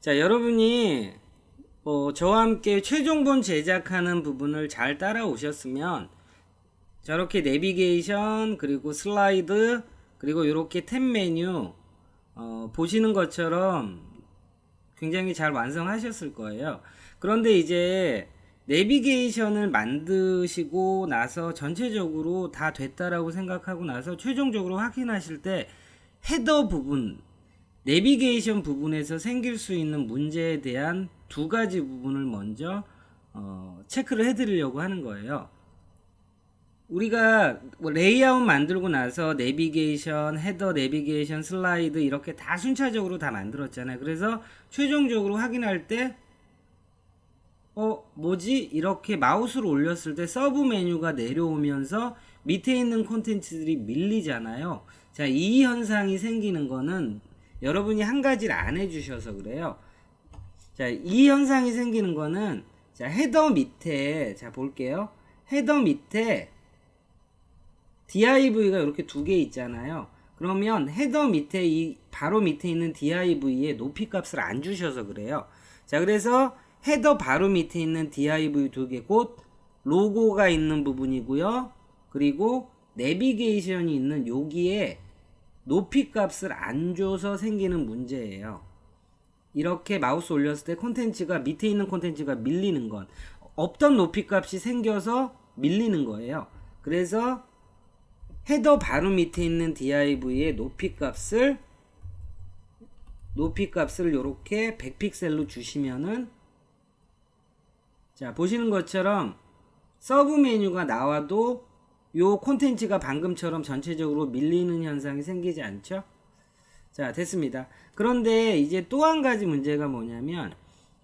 자, 여러분이 저와 함께 최종본 제작하는 부분을 잘 따라오셨으면 저렇게 내비게이션 그리고 슬라이드 그리고 이렇게 탭 메뉴 보시는 것처럼 굉장히 잘 완성하셨을 거예요. 그런데 이제 내비게이션을 만드시고 나서 전체적으로 다 됐다라고 생각하고 나서 최종적으로 확인하실 때 헤더 부분, 내비게이션 부분에서 생길 수 있는 문제에 대한 두 가지 부분을 먼저 체크를 해드리려고 하는 거예요. 우리가 레이아웃 만들고 나서 내비게이션, 헤더, 내비게이션, 슬라이드 이렇게 다 순차적으로 다 만들었잖아요. 그래서 최종적으로 확인할 때 뭐지? 이렇게 마우스를 올렸을 때 서브 메뉴가 내려오면서 밑에 있는 콘텐츠들이 밀리잖아요. 자, 이 현상이 생기는 거는 여러분이 한 가지를 안 해주셔서 그래요. 자, 이 현상이 생기는 거는 자, 헤더 밑에 자 볼게요. 헤더 밑에 div가 이렇게 두 개 있잖아요. 그러면 헤더 밑에 이 바로 밑에 있는 div의 높이 값을 안 주셔서 그래요. 자, 그래서 헤더 바로 밑에 있는 div 두 개, 곧 로고가 있는 부분이고요. 그리고 내비게이션이 있는 여기에 높이 값을 안 줘서 생기는 문제예요. 이렇게 마우스 올렸을 때 콘텐츠가 밑에 있는 콘텐츠가 밀리는 건 없던 높이 값이 생겨서 밀리는 거예요. 그래서 헤더 바로 밑에 있는 div의 높이 값을 이렇게 100픽셀로 주시면은 자, 보시는 것처럼 서브 메뉴가 나와도 요 콘텐츠가 방금처럼 전체적으로 밀리는 현상이 생기지 않죠? 자, 됐습니다. 그런데 이제 또 한 가지 문제가 뭐냐면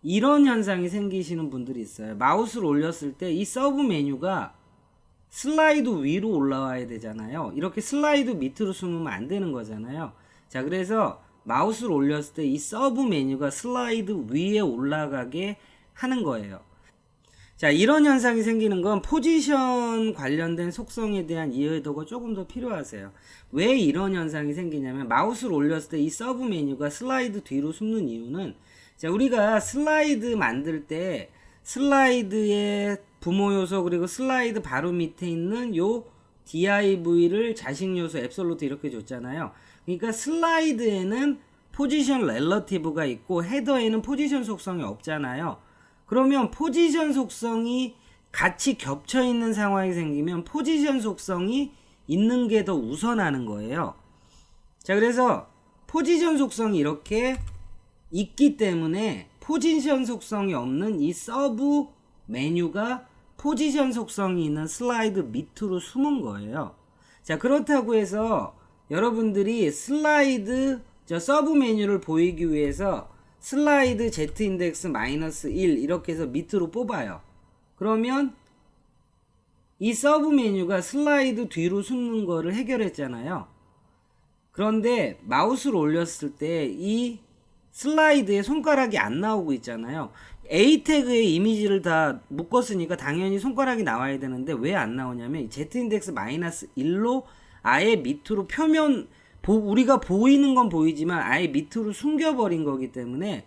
이런 현상이 생기시는 분들이 있어요. 마우스를 올렸을 때 이 서브 메뉴가 슬라이드 위로 올라와야 되잖아요. 이렇게 슬라이드 밑으로 숨으면 안 되는 거잖아요. 자, 그래서 마우스를 올렸을 때 이 서브 메뉴가 슬라이드 위에 올라가게 하는 거예요. 자, 이런 현상이 생기는 건 포지션 관련된 속성에 대한 이해도가 조금 더 필요하세요. 왜 이런 현상이 생기냐면 마우스를 올렸을 때 이 서브 메뉴가 슬라이드 뒤로 숨는 이유는 자, 우리가 슬라이드 만들 때 슬라이드의 부모 요소 그리고 슬라이드 바로 밑에 있는 요 div를 자식 요소 앱솔루트 이렇게 줬잖아요. 그러니까 슬라이드에는 포지션 렐러티브가 있고 헤더에는 포지션 속성이 없잖아요. 그러면 포지션 속성이 같이 겹쳐 있는 상황이 생기면 포지션 속성이 있는 게 더 우선하는 거예요. 자, 그래서 포지션 속성이 이렇게 있기 때문에 포지션 속성이 없는 이 서브 메뉴가 포지션 속성이 있는 슬라이드 밑으로 숨은 거예요. 자, 그렇다고 해서 여러분들이 슬라이드 서브 메뉴를 보이기 위해서 슬라이드 z 인덱스 -1 이렇게 해서 밑으로 뽑아요. 그러면 이 서브 메뉴가 슬라이드 뒤로 숨는 거를 해결했잖아요. 그런데 마우스를 올렸을 때 이 슬라이드에 손가락이 안 나오고 있잖아요. A 태그에 이미지를 다 묶었으니까 당연히 손가락이 나와야 되는데 왜 안 나오냐면 z 인덱스 -1로 아예 밑으로 표면 우리가 보이는 건 보이지만 아예 밑으로 숨겨버린 거기 때문에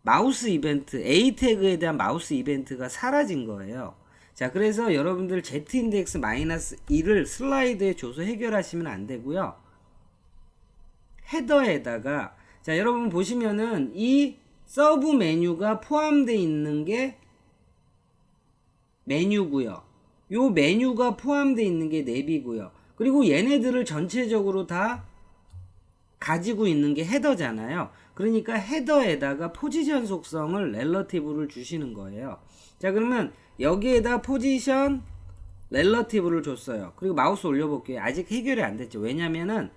마우스 이벤트, A 태그에 대한 마우스 이벤트가 사라진 거예요. 자, 그래서 여러분들 z 인덱스 -1을 슬라이드에 줘서 해결하시면 안 되고요. 헤더에다가 자, 여러분 보시면은 이 서브 메뉴가 포함되어 있는 게 메뉴고요. 요 메뉴가 포함되어 있는 게 내비고요. 그리고 얘네들을 전체적으로 다 가지고 있는 게 헤더잖아요. 그러니까 헤더에다가 포지션 속성을 렐러티브를 주시는 거예요. 자, 그러면 여기에다 포지션 렐러티브를 줬어요. 그리고 마우스 올려볼게요. 아직 해결이 안 됐죠. 왜냐면은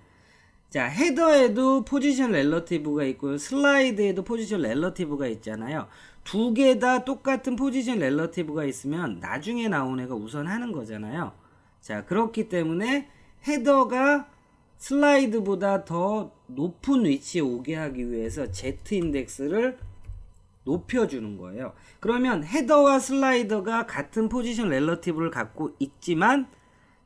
자, 헤더에도 포지션 렐러티브가 있고요. 슬라이드에도 포지션 렐러티브가 있잖아요. 두 개 다 똑같은 포지션 렐러티브가 있으면 나중에 나온 애가 우선 하는 거잖아요. 자, 그렇기 때문에 헤더가 슬라이드보다 더 높은 위치에 오게 하기 위해서 z 인덱스를 높여주는 거예요. 그러면 헤더와 슬라이더가 같은 포지션 렐러티브를 갖고 있지만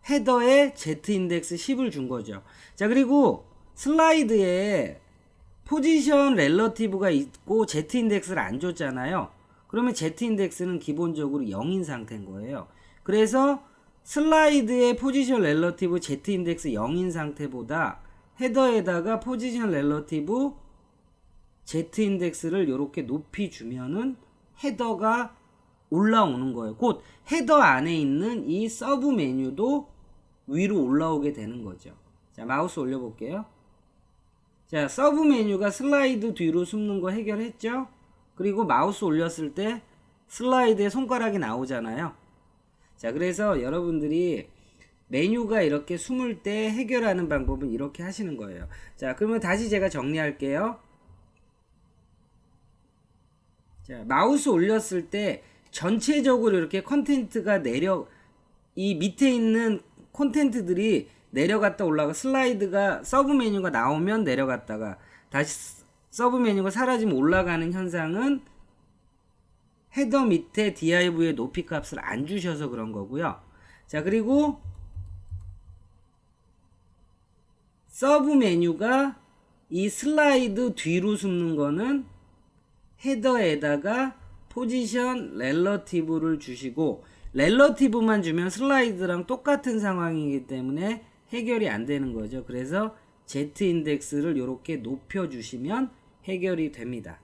헤더에 z 인덱스 10을 준 거죠. 자, 그리고 슬라이드에 포지션 렐러티브가 있고 Z 인덱스를 안 줬잖아요. 그러면 Z 인덱스는 기본적으로 0인 상태인 거예요. 그래서 슬라이드의 포지션 렐러티브 Z 인덱스 0인 상태보다 헤더에다가 포지션 렐러티브 Z 인덱스를 이렇게 높이 주면은 헤더가 올라오는 거예요. 곧 헤더 안에 있는 이 서브 메뉴도 위로 올라오게 되는 거죠. 자, 마우스 올려볼게요. 자, 서브 메뉴가 슬라이드 뒤로 숨는 거 해결했죠? 그리고 마우스 올렸을 때 슬라이드에 손가락이 나오잖아요. 자, 그래서 여러분들이 메뉴가 이렇게 숨을 때 해결하는 방법은 이렇게 하시는 거예요. 자, 그러면 다시 제가 정리할게요. 자, 마우스 올렸을 때 전체적으로 이렇게 컨텐츠가 이 밑에 있는 콘텐츠들이 내려갔다 올라가 슬라이드가 서브 메뉴가 나오면 내려갔다가 다시 서브 메뉴가 사라지면 올라가는 현상은 헤더 밑에 div의 높이 값을 안 주셔서 그런 거고요. 자, 그리고 서브 메뉴가 이 슬라이드 뒤로 숨는 거는 헤더에다가 포지션 렐러티브를 주시고 렐러티브만 주면 슬라이드랑 똑같은 상황이기 때문에 해결이 안 되는 거죠. 그래서 Z 인덱스를 이렇게 높여 주시면 해결이 됩니다.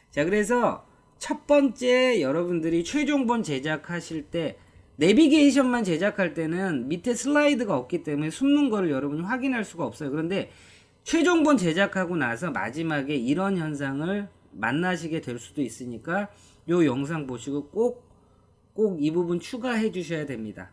자, 그래서 첫 번째 여러분들이 최종본 제작하실 때 내비게이션만 제작할 때는 밑에 슬라이드가 없기 때문에 숨는 거를 여러분이 확인할 수가 없어요. 그런데 최종본 제작하고 나서 마지막에 이런 현상을 만나시게 될 수도 있으니까 요 영상 보시고 꼭 이 부분 추가해 주셔야 됩니다.